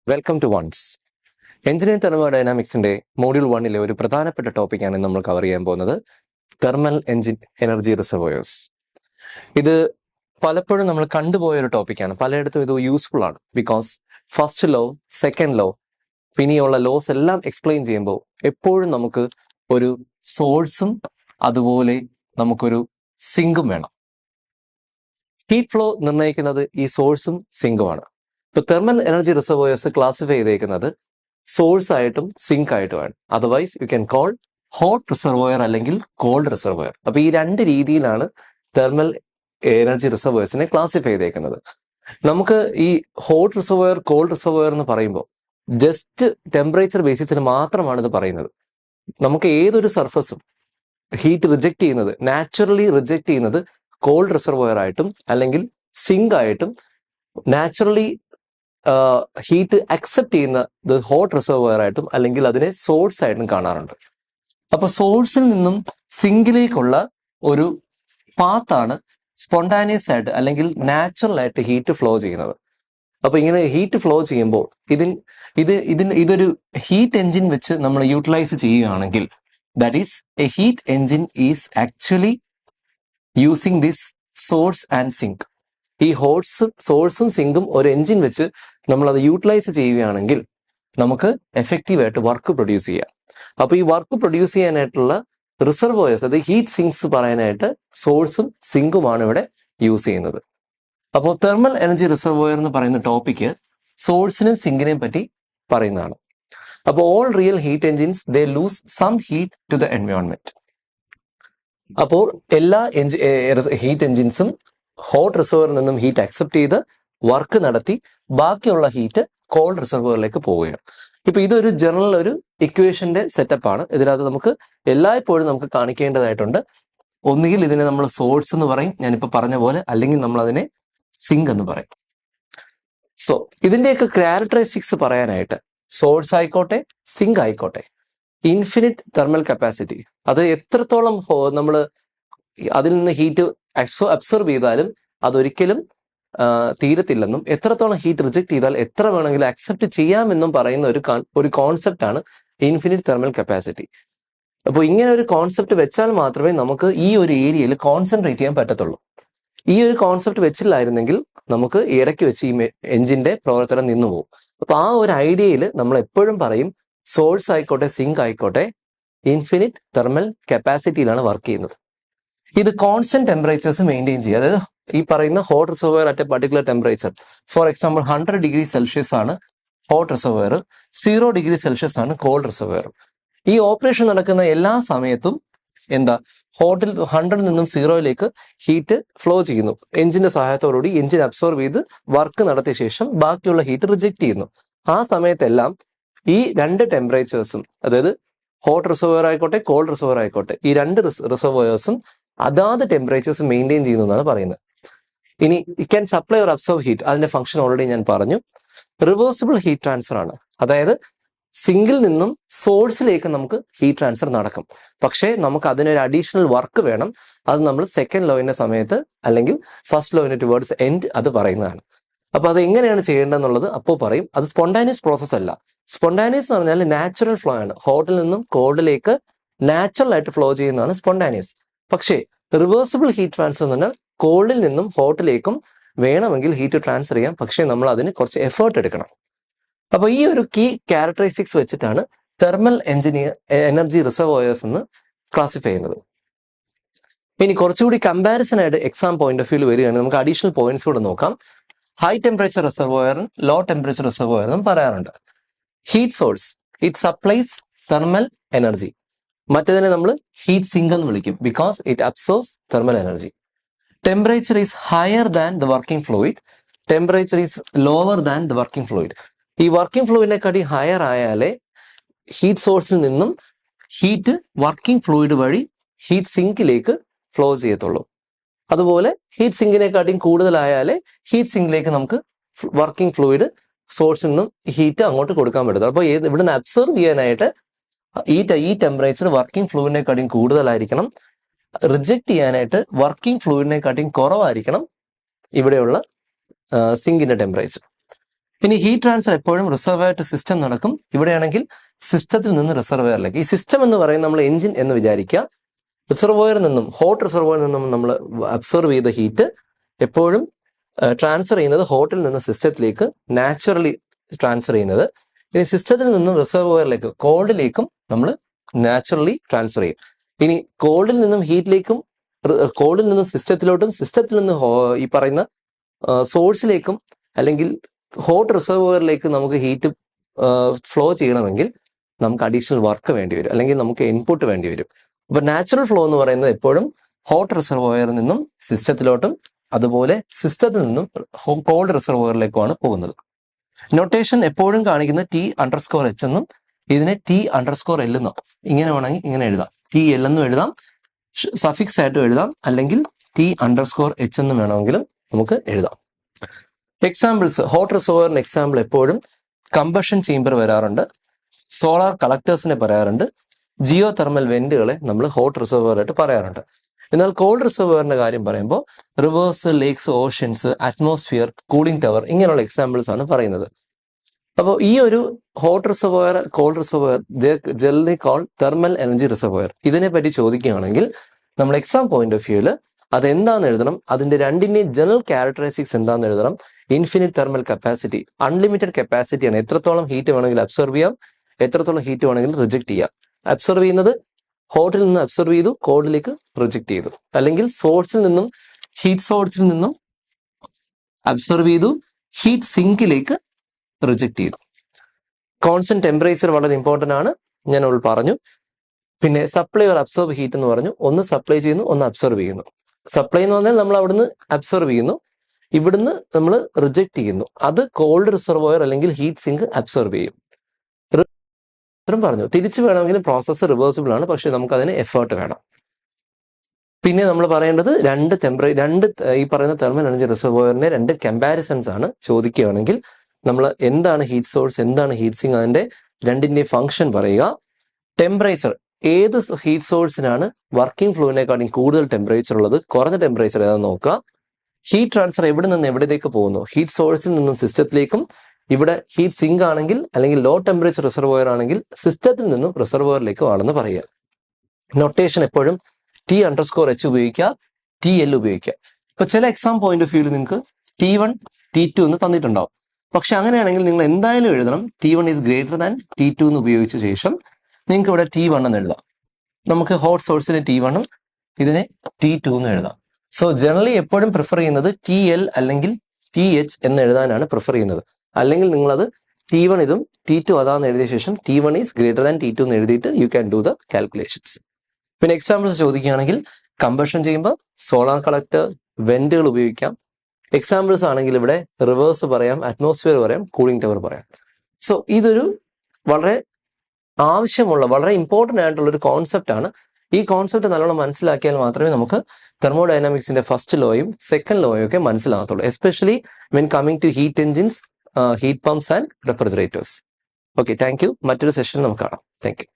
Welcome to ones. Engineering തെർമോഡൈനാമിക്സിന്റെ module 1 ഒരു പ്രധാനപ്പെട്ട ടോപ്പിക്കാണ് നമ്മൾ കവർ ചെയ്യാൻ പോകുന്നത്, തെർമൽ എഞ്ചിൻ എനർജി റിസർവോയേഴ്സ്. ഇത് പലപ്പോഴും നമ്മൾ കണ്ടുപോയ ഒരു ടോപ്പിക്കാണ്. പലയിടത്തും ഇത് യൂസ്ഫുൾ ആണ്. Because first law, second law, പിന്നെയുള്ള ലോസ് എല്ലാം എക്സ്പ്ലെയിൻ ചെയ്യുമ്പോൾ എപ്പോഴും നമുക്ക് ഒരു സോഴ്സും അതുപോലെ നമുക്കൊരു സിങ്കും വേണം. ഹീറ്റ് ഫ്ലോ നിർണ്ണയിക്കുന്നത് ഈ സോഴ്സും സിങ്കുമാണ്. ഇപ്പൊ തെർമൽ എനർജി റിസർവോയേഴ്സ് ക്ലാസിഫൈ ചെയ്തേക്കുന്നത് സോഴ്സ് ആയിട്ടും സിങ്ക് ആയിട്ടുമാണ്. Otherwise you can call hot reservoir അല്ലെങ്കിൽ കോൾഡ് റിസർവോയർ. അപ്പൊ ഈ രണ്ട് രീതിയിലാണ് തെർമൽ എനർജി റിസർവോയേഴ്സിനെ ക്ലാസിഫൈ ചെയ്തേക്കുന്നത്. നമുക്ക് ഈ ഹോട്ട് റിസർവോയർ, കോൾഡ് റിസർവോയർ എന്ന് പറയുമ്പോൾ ജസ്റ്റ് ടെമ്പറേച്ചർ ബേസിസിൽ മാത്രമാണ് ഇത് പറയുന്നത്. നമുക്ക് ഏതൊരു സർഫസും ഹീറ്റ് റിജക്ട് ചെയ്യുന്നത്, നാച്ചുറലി റിജക്ട് ചെയ്യുന്നത് കോൾഡ് റിസർവോയർ ആയിട്ടും അല്ലെങ്കിൽ സിങ്ക് ആയിട്ടും, നാച്ചുറലി ഹീറ്റ് അക്സെപ്റ്റ് ചെയ്യുന്നത് ഹോട്ട് റിസർവോയർ ആയിട്ടും അല്ലെങ്കിൽ അതിനെ സോഴ്സ് ആയിട്ടും കാണാറുണ്ട്. അപ്പൊ സോഴ്സിൽ നിന്നും സിങ്കിലേക്കുള്ള ഒരു പാത്താണ് സ്പോണ്ടാനിയസ് ആയിട്ട് അല്ലെങ്കിൽ നാച്ചുറൽ ആയിട്ട് ഹീറ്റ് ഫ്ലോ ചെയ്യുന്നത്. അപ്പൊ ഇങ്ങനെ ഹീറ്റ് ഫ്ലോ ചെയ്യുമ്പോൾ ഇതൊരു ഹീറ്റ് എഞ്ചിൻ വെച്ച് നമ്മൾ യൂട്ടിലൈസ് ചെയ്യുകയാണെങ്കിൽ, that is a heat engine is actually using this source and sink. ഈ സോഴ്സും സിങ്കും ഒരു എഞ്ചിൻ വെച്ച് നമ്മൾ അത് യൂട്ടിലൈസ് ചെയ്യുകയാണെങ്കിൽ നമുക്ക് എഫക്റ്റീവായിട്ട് വർക്ക് പ്രൊഡ്യൂസ് ചെയ്യാം. അപ്പൊ ഈ വർക്ക് പ്രൊഡ്യൂസ് ചെയ്യാനായിട്ടുള്ള റിസർവോയേഴ്സ്, അത് ഹീറ്റ് സിങ്ക്സ് പറയാനായിട്ട് സോഴ്സും സിങ്കുമാണ് ഇവിടെ യൂസ് ചെയ്യുന്നത്. അപ്പോൾ തെർമൽ എനർജി റിസർവോയർ എന്ന് പറയുന്ന ടോപ്പിക്ക് സോഴ്സിനും സിങ്കിനെയും പറ്റി പറയുന്നതാണ്. അപ്പോൾ all real heat engines they lose some heat to the environment. അപ്പോൾ എല്ലാ ഹീറ്റ് എഞ്ചിൻസും ഹോട്ട് റിസർവോയറിൽ നിന്നും ഹീറ്റ് അക്സെപ്റ്റ് ചെയ്ത് വർക്ക് നടത്തി ബാക്കിയുള്ള ഹീറ്റ് കോൾഡ് റിസർവോയറിലേക്ക് പോവുകയാണ്. ഇപ്പൊ ഇതൊരു ജനറൽ ഒരു ഇക്വേഷന്റെ സെറ്റപ്പാണ്. ഇതിനകത്ത് നമുക്ക് എല്ലായ്പ്പോഴും നമുക്ക് കാണിക്കേണ്ടതായിട്ടുണ്ട്. ഒന്നുകിൽ ഇതിനെ നമ്മൾ സോഴ്സ് എന്ന് പറയും, ഞാനിപ്പോ പറഞ്ഞ പോലെ, അല്ലെങ്കിൽ നമ്മൾ അതിനെ സിങ്ക് എന്ന് പറയും. സോ ഇതിന്റെയൊക്കെ ക്യാരക്ടറിസ്റ്റിക്സ് പറയാനായിട്ട് സോഴ്സ് ആയിക്കോട്ടെ സിങ്ക് ആയിക്കോട്ടെ, ഇൻഫിനിറ്റ് തെർമൽ കപ്പാസിറ്റി, അത് എത്രത്തോളം നമ്മൾ അതിൽ നിന്ന് ഹീറ്റ് അബ്സോർബ് ചെയ്താലും അതൊരിക്കലും തീരത്തില്ലെന്നും, എത്രത്തോളം ഹീറ്റ് റിജക്ട് ചെയ്താൽ എത്ര വേണമെങ്കിലും അക്സെപ്റ്റ് ചെയ്യാമെന്നും പറയുന്ന ഒരു കോൺസെപ്റ്റ് ആണ് ഇൻഫിനിറ്റ് തെർമൽ കപ്പാസിറ്റി. അപ്പോൾ ഇങ്ങനെ ഒരു കോൺസെപ്റ്റ് വെച്ചാൽ മാത്രമേ നമുക്ക് ഈ ഒരു ഏരിയയിൽ കോൺസെൻട്രേറ്റ് ചെയ്യാൻ പറ്റത്തുള്ളൂ. ഈ ഒരു കോൺസെപ്റ്റ് വെച്ചില്ലായിരുന്നെങ്കിൽ നമുക്ക് ഇടയ്ക്ക് വെച്ച് ഈ എഞ്ചിന്റെ പ്രവർത്തനം നിന്നുപോകും. അപ്പൊ ആ ഒരു ഐഡിയയിൽ നമ്മൾ എപ്പോഴും പറയും സോഴ്സ് ആയിക്കോട്ടെ സിങ്ക് ആയിക്കോട്ടെ ഇൻഫിനിറ്റ് തെർമൽ കപ്പാസിറ്റിയിലാണ് വർക്ക് ചെയ്യുന്നത്. ഇത് കോൺസ്റ്റന്റ് ടെമ്പറേച്ചേഴ്സ് മെയിൻറ്റെയിൻ ചെയ്യുക. അതായത് ഈ പറയുന്ന hot reservoir at A particular temperature, for example 100 degree Celsius ആണ് ഹോട്ട് റിസർവോയർ, 0 ഡിഗ്രി സെൽഷ്യസ് ആണ് കോൾഡ് റിസർവോയർ. ഈ ഓപ്പറേഷൻ നടക്കുന്ന എല്ലാ സമയത്തും ഹോട്ടിൽ 100 നിന്നും 0യിലേക്ക് ഹീറ്റ് ഫ്ലോ ചെയ്യുന്നു. എഞ്ചിന്റെ സഹായത്തോടുകൂടി എഞ്ചിൻ അബ്സോർബ് ചെയ്ത് വർക്ക് നടത്തിയ ശേഷം ബാക്കിയുള്ള ഹീറ്റ് റിജക്ട് ചെയ്യുന്നു. ആ സമയത്തെല്ലാം ഈ രണ്ട് ടെമ്പറേച്ചേഴ്സും, അതായത് ഹോട്ട് റിസർവോയർ ആയിക്കോട്ടെ കോൾഡ് റിസർവോയർ ആയിക്കോട്ടെ, ഈ രണ്ട് റിസർവോയേഴ്സും അതാത് ടെമ്പറേച്ചേഴ്സ് മെയിൻറ്റെയിൻ ചെയ്യുന്നു എന്നാണ് പറയുന്നത്. ഇനി it can supply or absorb heat, അതിന്റെ ഫംഗ്ഷൻ ഓൾറെഡി ഞാൻ പറഞ്ഞു. റിവേഴ്സിബിൾ ഹീറ്റ് ട്രാൻസ്ഫർ ആണ്, അതായത് സിങ്കിൽ നിന്നും സോഴ്സിലേക്ക് നമുക്ക് ഹീറ്റ് ട്രാൻസ്ഫർ നടക്കും. പക്ഷേ നമുക്ക് അതിനൊരു അഡീഷണൽ വർക്ക് വേണം. അത് നമ്മൾ സെക്കൻഡ് ലോയിന്റെ സമയത്ത് അല്ലെങ്കിൽ ഫസ്റ്റ് ലോയിന്റെ ടുവേർഡ്സ് എൻഡ് അത് പറയുന്നതാണ്. അപ്പൊ അത് എങ്ങനെയാണ് ചെയ്യേണ്ടതെന്നുള്ളത് അപ്പോൾ പറയും. അത് സ്പോണ്ടാനിയസ് പ്രോസസ് അല്ല. സ്പോണ്ടാനിയസ് എന്ന് പറഞ്ഞാൽ നാച്ചുറൽ ഫ്ലോ ആണ്. ഹോട്ടിൽ നിന്നും കോൾഡിലേക്ക് നാച്ചുറൽ ആയിട്ട് ഫ്ലോ ചെയ്യുന്നതാണ് സ്പോണ്ടാനിയസ്. പക്ഷേ റിവേഴ്സിബിൾ ഹീറ്റ് ട്രാൻസ്ഫർ എന്ന് പറഞ്ഞാൽ കോൾഡിൽ നിന്നും ഹോട്ടിലേക്കും വേണമെങ്കിൽ ഹീറ്റ് ട്രാൻസ്ഫർ ചെയ്യാം, പക്ഷേ നമ്മൾ അതിന് കുറച്ച് എഫേർട്ട് എടുക്കണം. അപ്പൊ ഈ ഒരു കീ ക്യാരക്ടറിസ്റ്റിക്സ് വെച്ചിട്ടാണ് തെർമൽ എനർജി റിസർവോയേഴ്സ് എന്ന് ക്ലാസിഫൈ ചെയ്യുന്നത്. ഇനി കുറച്ചുകൂടി കമ്പാരിസൺ ആയിട്ട് എക്സാം പോയിന്റ് ഓഫ് വ്യൂ വരികയാണെങ്കിൽ നമുക്ക് അഡീഷണൽ പോയിന്റ്സ് കൂടെ നോക്കാം. ഹൈ ടെമ്പറേച്ചർ റിസർവോയറും ലോ ടെമ്പറേച്ചർ റിസർവോയറും പറയാറുണ്ട്. Heat source, it supplies thermal energy. മറ്റേതിനെ നമ്മൾ ഹീറ്റ് സിങ്ക് എന്ന് വിളിക്കും, because it absorbs thermal energy. Temperature is higher than the working fluid, temperature is lower than the working fluid. ഈ working ഫ്ലൂയിഡിനെക്കാട്ടി higher ആയാലേ heat സോഴ്സിൽ നിന്നും ഹീറ്റ് വർക്കിംഗ് ഫ്ലൂയിഡ് വഴി ഹീറ്റ് സിങ്കിലേക്ക് ഫ്ലോ ചെയ്യത്തുള്ളൂ. അതുപോലെ ഹീറ്റ് സിങ്കിനെക്കാട്ടിയും കൂടുതലായാലേ ഹീറ്റ് സിങ്കിലേക്ക് നമുക്ക് വർക്കിംഗ് ഫ്ലൂയിഡ് സോഴ്സിൽ നിന്നും ഹീറ്റ് അങ്ങോട്ട് കൊടുക്കാൻ പറ്റത്തുള്ളൂ. അപ്പോൾ ഇവിടുന്ന് അബ്സർവ് ചെയ്യാനായിട്ട് ഈ ടെമ്പറേച്ചർ വർക്കിംഗ് ഫ്ലൂയിഡിനെക്കാട്ടിയും കൂടുതലായിരിക്കണം. റിജക്ട് ചെയ്യാനായിട്ട് വർക്കിംഗ് ഫ്ലൂയിഡിനെക്കാട്ടിയും കുറവായിരിക്കണം ഇവിടെയുള്ള സിങ്കിന്റെ ടെമ്പറേച്ചർ. ഇനി ഹീറ്റ് ട്രാൻസ്ഫർ എപ്പോഴും റിസർവയർ ടു സിസ്റ്റം നടക്കും. ഇവിടെയാണെങ്കിൽ സിസ്റ്റത്തിൽ നിന്ന് റിസർവയറിലേക്ക്. ഈ സിസ്റ്റം എന്ന് പറയുന്നത് നമ്മൾ എഞ്ചിൻ എന്ന് വിചാരിക്കുക. റിസർവോയറിൽ നിന്നും ഹോട്ട് റിസർവോയറിൽ നിന്നും നമ്മൾ അബ്സോർവ് ചെയ്ത ഹീറ്റ് എപ്പോഴും ട്രാൻസ്ഫർ ചെയ്യുന്നത് ഹോട്ടിൽ നിന്ന് സിസ്റ്റത്തിലേക്ക് നാച്ചുറലി ട്രാൻസ്ഫർ ചെയ്യുന്നത്. ഇനി സിസ്റ്റത്തിൽ നിന്നും റിസർവോയറിലേക്ക് കോൾഡിലേക്കും നമ്മൾ നാച്ചുറലി ട്രാൻസ്ഫർ ചെയ്യും. ഇനി കോൾഡിൽ നിന്നും ഹീറ്റിലേക്കും കോൾഡിൽ നിന്നും സിസ്റ്റത്തിലോട്ടും സിസ്റ്റത്തിൽ നിന്ന് ഈ പറയുന്ന സോഴ്സിലേക്കും അല്ലെങ്കിൽ ഹോട്ട് റിസർവോയറിലേക്ക് നമുക്ക് ഹീറ്റ് ഫ്ലോ ചെയ്യണമെങ്കിൽ നമുക്ക് അഡീഷണൽ വർക്ക് വേണ്ടി വരും, അല്ലെങ്കിൽ നമുക്ക് ഇൻപുട്ട് വേണ്ടി വരും. അപ്പൊ നാച്ചുറൽ ഫ്ലോ എന്ന് പറയുന്നത് എപ്പോഴും ഹോട്ട് റിസർവോയറിൽ നിന്നും സിസ്റ്റത്തിലോട്ടും അതുപോലെ സിസ്റ്റത്തിൽ നിന്നും കോൾഡ് റിസർവോയറിലേക്കുമാണ് പോകുന്നത്. നൊട്ടേഷൻ എപ്പോഴും കാണിക്കുന്നത് T_H എന്നും ഇതിനെ T_L എന്നും ഇങ്ങനെ വേണമെങ്കിൽ ഇങ്ങനെ എഴുതാം. TL എന്നും എഴുതാം, സഫിക്സ് ആയിട്ടും എഴുതാം, അല്ലെങ്കിൽ T_H എന്നും വേണമെങ്കിലും നമുക്ക് എഴുതാം. എക്സാമ്പിൾസ് ഹോട്ട് റിസർവോയറിന് എക്സാമ്പിൾ എപ്പോഴും കമ്പഷൻ ചേംബർ വരാറുണ്ട്, സോളാർ കളക്ടേഴ്സിനെ പറയാറുണ്ട്, ജിയോ തെർമൽ വെന്റുകളെ നമ്മൾ ഹോട്ട് റിസർവോയറായിട്ട് പറയാറുണ്ട്. എന്നാൽ കോൾഡ് റിസർവോയറിന്റെ കാര്യം പറയുമ്പോൾ rivers, lakes, oceans, atmosphere, cooling tower ഇങ്ങനെയുള്ള എക്സാമ്പിൾസ് ആണ് പറയുന്നത്. അപ്പോൾ ഈ ഒരു hot reservoir, cold reservoir, generally cold thermal energy reservoir, ഇതിനെ പറ്റി ചോദിക്കുകയാണെങ്കിൽ നമ്മൾ എക്സാം പോയിന്റ് ഓഫ് വ്യൂവിൽ അതെന്താന്ന് എഴുതണം, അതിന്റെ രണ്ടിന്റെയും ജനറൽ ക്യാരക്ടറിസ്റ്റിക്സ് എന്താന്ന് എഴുതണം. ഇൻഫിനിറ്റ് തെർമൽ കപ്പാസിറ്റി, അൺലിമിറ്റഡ് കപ്പാസിറ്റിയാണ്. എത്രത്തോളം ഹീറ്റ് വേണമെങ്കിലും അബ്സർവ് ചെയ്യാം, എത്രത്തോളം ഹീറ്റ് വേണമെങ്കിലും റിജക്ട് ചെയ്യാം. അബ്സർവ് ചെയ്യുന്നത് ഹോട്ടിൽ നിന്ന് അബ്സർവ് ചെയ്തു, കോൾഡിലേക്ക് റിജക്ട് ചെയ്തു, അല്ലെങ്കിൽ സോഴ്സിൽ നിന്നും ഹീറ്റ് സോഴ്സിൽ നിന്നും അബ്സർവ് ചെയ്തു, ഹീറ്റ് സിങ്കിലേക്ക് റിജക്ട് ചെയ്തു. കോൺസ്റ്റന്റ് ടെമ്പറേച്ചർ വളരെ ഇമ്പോർട്ടന്റ് ആണ്, ഞാൻ പറഞ്ഞു. പിന്നെ സപ്ലൈ ഓർ അബ്സർവ് ഹീറ്റ് എന്ന് പറഞ്ഞു. ഒന്ന് സപ്ലൈ ചെയ്യുന്നു, ഒന്ന് അബ്സർവ് ചെയ്യുന്നു. സപ്ലൈ എന്ന് പറഞ്ഞാൽ നമ്മൾ അവിടുന്ന് അബ്സർവ് ചെയ്യുന്നു, ഇവിടുന്ന് നമ്മൾ റിജക്ട് ചെയ്യുന്നു. അത് കോൾഡ് റിസർവോയർ അല്ലെങ്കിൽ ഹീറ്റ് സിങ്ക് അബ്സർവ് ചെയ്യും. പറഞ്ഞു തിരിച്ചു വേണമെങ്കിലും പ്രോസസ്സ് റിവേഴ്സിബിൾ ആണ്, പക്ഷെ നമുക്ക് അതിന് എഫേർട്ട് വേണം. പിന്നെ നമ്മൾ പറയേണ്ടത് രണ്ട് ഈ പറയുന്ന തെർമൽ എനർജി റിസർവോയറിന്റെ രണ്ട് കമ്പാരിസൺസ് ആണ്. ചോദിക്കുകയാണെങ്കിൽ നമ്മൾ എന്താണ് ഹീറ്റ് സോഴ്സ്, എന്താണ് ഹീറ്റ് സിങ്ക്, അതിന്റെ രണ്ടിന്റെ ഫംഗ്ഷൻ പറയുക. ടെമ്പറേച്ചർ, ഏത് ഹീറ്റ് സോഴ്സിനാണ് വർക്കിംഗ് ഫ്ലൂവിനെക്കാളും കൂടുതൽ ടെമ്പറേച്ചർ ഉള്ളത്, കുറഞ്ഞ ടെമ്പറേച്ചർ ഏതാണെന്ന് നോക്കുക. ഹീറ്റ് ട്രാൻസ്ഫർ എവിടെ നിന്ന് എവിടേക്ക് പോകുന്നു, ഹീറ്റ് സോഴ്സിൽ നിന്നും സിസ്റ്റത്തിലേക്കും. ഇവിടെ ഹീറ്റ് സിങ്ക് ആണെങ്കിൽ അല്ലെങ്കിൽ ലോ ടെമ്പറേച്ചർ റിസർവോയർ ആണെങ്കിൽ സിസ്റ്റത്തിൽ നിന്നും റിസർവോയറിലേക്കും ആണെന്ന് പറയുക. നൊട്ടേഷൻ എപ്പോഴും T_H ഉപയോഗിക്കുക, TL ഉപയോഗിക്കുക. ഇപ്പൊ ചില എക്സാം പോയിന്റ് ഓഫ് വ്യൂവിൽ നിങ്ങൾക്ക് T1, T2 എന്ന് തന്നിട്ടുണ്ടാവും. പക്ഷെ അങ്ങനെയാണെങ്കിൽ നിങ്ങൾ എന്തായാലും എഴുതണം T1 is greater than T2 എന്ന് ഉപയോഗിച്ച ശേഷം നിങ്ങൾക്ക് ഇവിടെ T1 എന്ന് എഴുതാം. നമുക്ക് ഹോട്ട് സോഴ്സിന് T1ഉം ഇതിനെ T2 എന്ന് എഴുതാം. സോ ജനറലി എപ്പോഴും പ്രിഫർ ചെയ്യുന്നത് TL അല്ലെങ്കിൽ TH എന്ന് എഴുതാനാണ് പ്രിഫർ ചെയ്യുന്നത്. അല്ലെങ്കിൽ നിങ്ങളത് T1 ഇതും T2 അതാന്ന് എഴുതിയ ശേഷം T1 is greater than T2 എന്ന് എഴുതിയിട്ട് you can do the calculations. പിന്നെ എക്സാമ്പിൾസ് ചോദിക്കുകയാണെങ്കിൽ കമ്പഷൻ ചെയ്യുമ്പോൾ സോളാർ കളക്ടർ, വെന്റുകൾ ഉപയോഗിക്കാം. എക്സാമ്പിൾസ് ആണെങ്കിൽ ഇവിടെ റിവേഴ്സ് പറയാം, അറ്റ്മോസ്ഫിയർ പറയാം, കൂളിംഗ് ടവർ പറയാം. സോ ഇതൊരു വളരെ ആവശ്യമുള്ള വളരെ ഇമ്പോർട്ടൻ്റ് ആയിട്ടുള്ള ഒരു കോൺസെപ്റ്റ് ആണ്. ഈ കോൺസെപ്റ്റ് നല്ലോണം മനസ്സിലാക്കിയാൽ മാത്രമേ നമുക്ക് തെർമോഡൈനാമിക്സിന്റെ ഫസ്റ്റ് ലോയും സെക്കൻഡ് ലോയും ഒക്കെ മനസ്സിലാകത്തുള്ളൂ. Especially when coming to heat engines, heat pumps and refrigerators. Okay, thank you. മറ്റൊരു സെഷൻ നമുക്ക് കാണാം. Thank U.